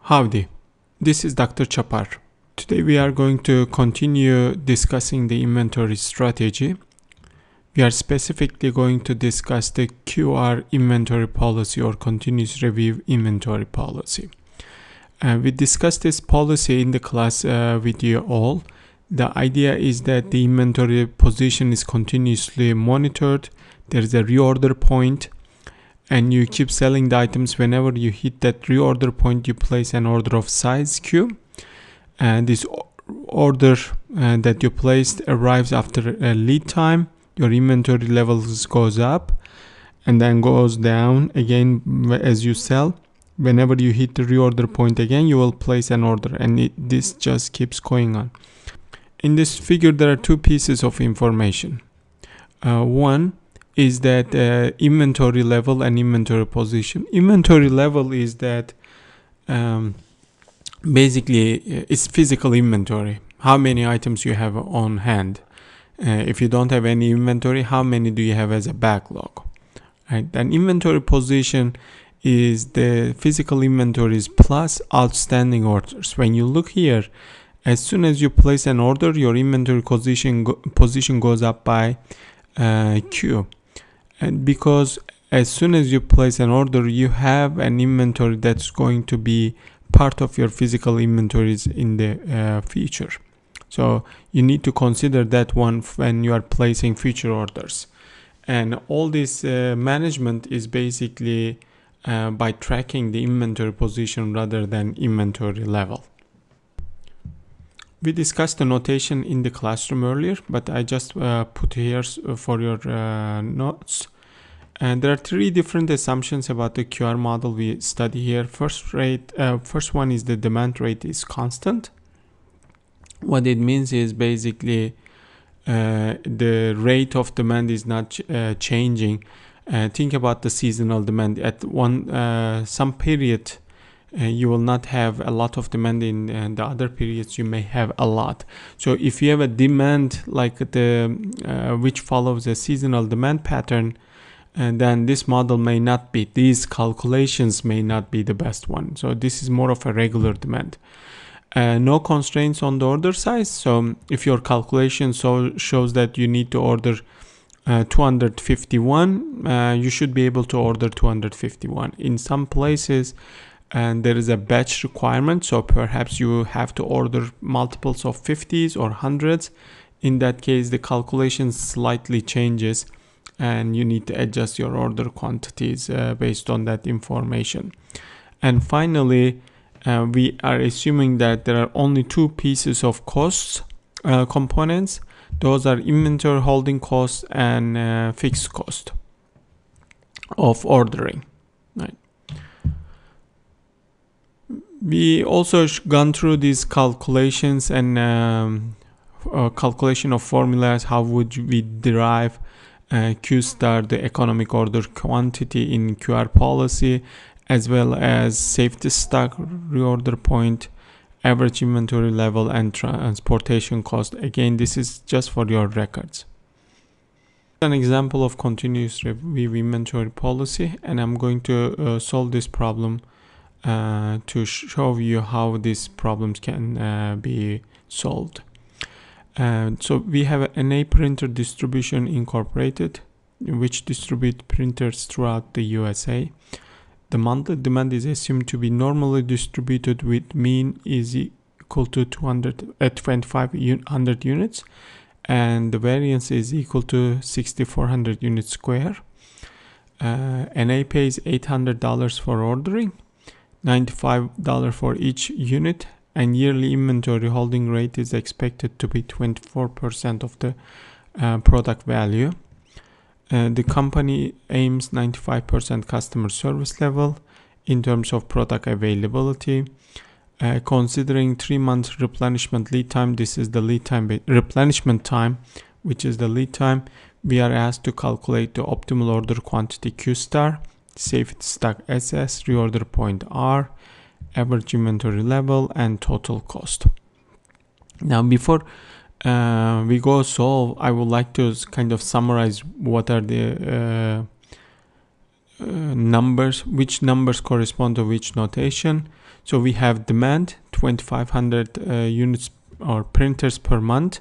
Howdy, this is Dr. Chapar. Today we are going to continue discussing the inventory strategy. We are specifically going to discuss the QR inventory policy or continuous review inventory policy. We discussed this policy in the class with you all. The idea is that the inventory position is continuously monitored. There is a reorder point, and you keep selling the items. Whenever you hit that reorder point, you place an order of size Q, and this order that you placed arrives after a lead time. Your inventory levels goes up and then goes down again as you sell. Whenever you hit the reorder point again, you will place an order, and this just keeps going on. In this figure, there are two pieces of information. One is that inventory level and inventory position. Inventory level is that basically it's physical inventory. How many items you have on hand. If you don't have any inventory, how many do you have as a backlog? Right? Then inventory position is the physical inventories plus outstanding orders. When you look here, as soon as you place an order, your inventory position goes up by Q. And because as soon as you place an order, you have an inventory that's going to be part of your physical inventories in the future. So you need to consider that one when you are placing future orders. And all this management is basically by tracking the inventory position rather than inventory level. We discussed the notation in the classroom earlier, but I just put here for your notes. And there are three different assumptions about the QR model we study here. First one is the demand rate is constant. What it means is basically the rate of demand is not changing. Think about the seasonal demand. At some period, you will not have a lot of demand. In the other periods you may have a lot. So if you have a demand like which follows a seasonal demand pattern, then this model may not be, these calculations may not be the best one. So this is more of a regular demand. No constraints on the order size. So if your calculation shows that you need to order 251, you should be able to order 251. In some places, and there is a batch requirement, so perhaps you have to order multiples of 50s or 100s. In that case, the calculation slightly changes and you need to adjust your order quantities based on that information. And finally, we are assuming that there are only two pieces of costs components. Those are inventory holding costs and fixed cost of ordering. Right. We also gone through these calculations and calculation of formulas. How would we derive Q star, the economic order quantity in QR policy, as well as safety stock, reorder point, average inventory level, and transportation cost. Again, this is just for your records. An example of continuous review inventory policy, and I'm going to solve this problem to show you how these problems can be solved. So we have an NA Printer Distribution Incorporated, which distribute printers throughout the USA. The monthly demand is assumed to be normally distributed with mean is equal to 2,500 units, and the variance is equal to 6,400 units square. NA pays $800 for ordering, $95 for each unit, and yearly inventory holding rate is expected to be 24% of the product value. The company aims 95% customer service level in terms of product availability. Considering 3 months replenishment lead time, this is the lead time, replenishment time, which is the lead time. We are asked to calculate the optimal order quantity Q star, safety stock SS, reorder point R, average inventory level, and total cost. Now, before we go solve, I would like to kind of summarize what are the numbers, which numbers correspond to which notation. So we have demand 2500 units or printers per month.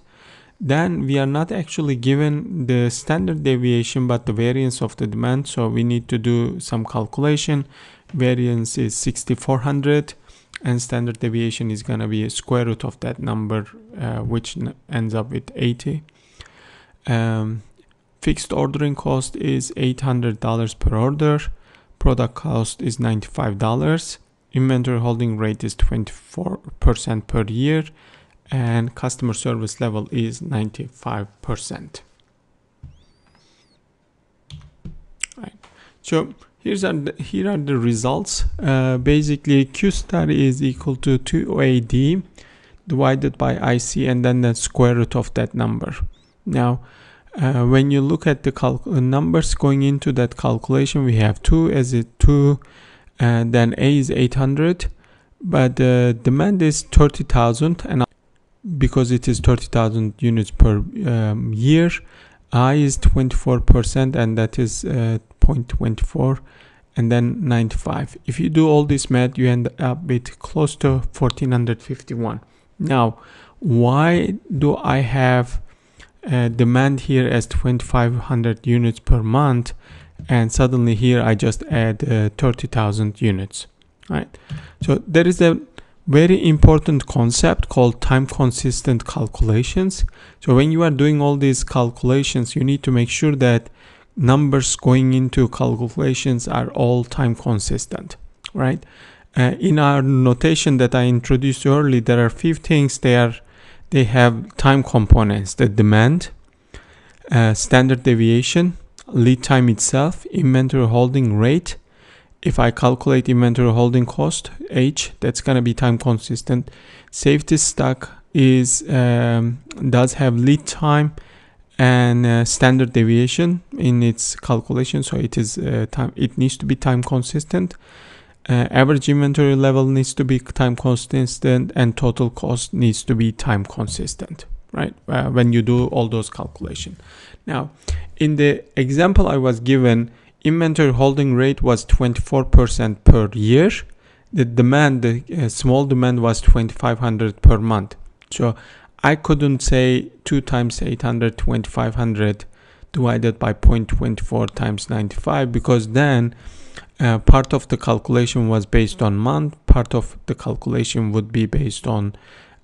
Then we are not actually given the standard deviation but the variance of the demand, so we need to do some calculation. Variance is 6400 and standard deviation is going to be a square root of that number, which ends up with 80. Fixed ordering cost is $800 per order. Product cost is $95. Inventory holding rate is 24% per year, and customer service level is 95%. Right. So here are the results. Basically, Q star is equal to 2AD divided by IC and then the square root of that number. Now, when you look at the numbers going into that calculation, we have 2 as a 2, and then A is 800, but the demand is 30,000, and because it is 30,000 units per year, I is 24%, and that is 0.24, and then 95. If you do all this math, you end up with close to 1451. Now, why do I have demand here as 2500 units per month, and suddenly here I just add 30,000 units, right? So there is a very important concept called time consistent calculations. So when you are doing all these calculations, you need to make sure that numbers going into calculations are all time consistent, right? In our notation that I introduced earlier, there are 5 things. They have time components: the demand, standard deviation, lead time itself, inventory holding rate. If I calculate inventory holding cost, H, that's going to be time consistent. Safety stock is does have lead time and standard deviation in its calculation, so it is it needs to be time consistent. Average inventory level needs to be time consistent, and total cost needs to be time consistent, right? When you do all those calculations. Now, in the example I was given, inventory holding rate was 24% per year. The demand, the small demand, was 2500 per month. So I couldn't say 2 times 800, 2500 divided by 0.24 times 95, because then part of the calculation was based on month, part of the calculation would be based on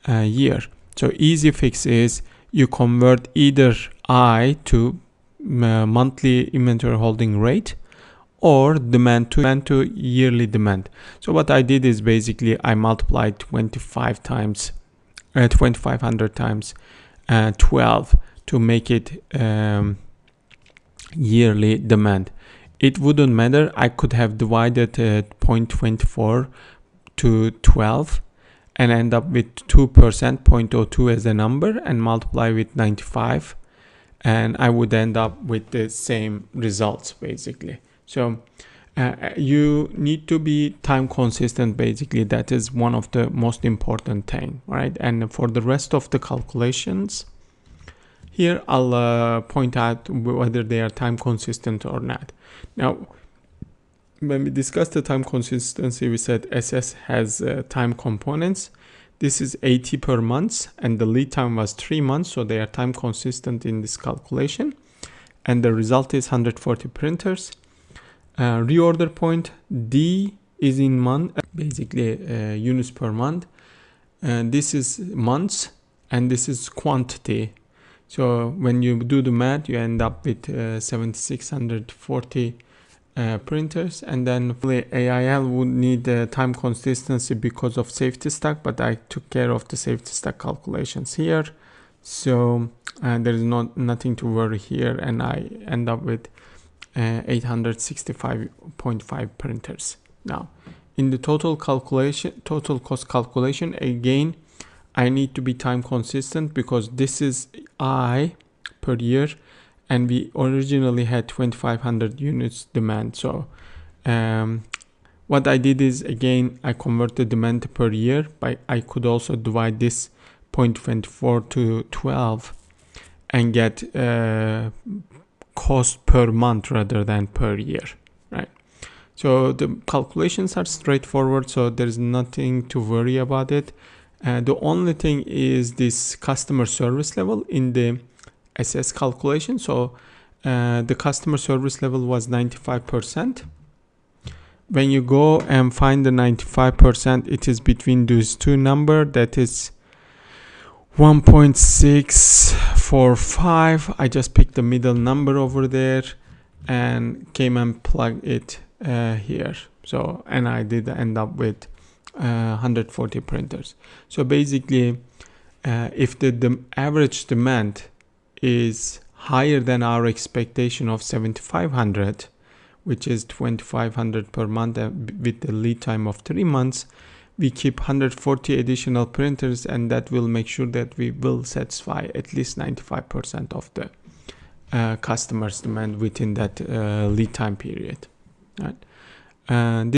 year. So easy fix is you convert either I to monthly inventory holding rate or demand to yearly demand. So what I did is basically I multiplied 2500 times 12 to make it yearly demand. It wouldn't matter. I could have divided 0.24 to 12 and end up with 2%, 0.02 as a number, and multiply with 95, and I would end up with the same results basically. So you need to be time consistent. Basically, that is one of the most important thing, right? And for the rest of the calculations, here I'll point out whether they are time consistent or not. Now, when we discussed the time consistency, we said SS has time components. This is 80 per month, and the lead time was 3 months, so they are time consistent in this calculation. And the result is 140 printers. Reorder point, D is in month, basically units per month. This is months, and this is quantity. So when you do the math, you end up with 7640 printers, and then AIL would need time consistency because of safety stock, but I took care of the safety stock calculations here, so there is nothing to worry here, and I end up with 865.5 printers. Now, in the total cost calculation, again, I need to be time consistent because this is I per year, and we originally had 2500 units demand. So what I did is, again, I converted demand per year, but I could also divide this 0.24 to 12 and get cost per month rather than per year, right? So the calculations are straightforward, so there's nothing to worry about it. The only thing is this customer service level in the SS calculation. So the customer service level was 95%. When you go and find the 95%, it is between those two numbers, that is 1.645. I just picked the middle number over there and came and plugged it here. So, and I did end up with 140 printers. So basically, if the average demand is higher than our expectation of 7,500, which is 2,500 per month with the lead time of 3 months, we keep 140 additional printers, and that will make sure that we will satisfy at least 95% of the customers' demand within that lead time period. Right?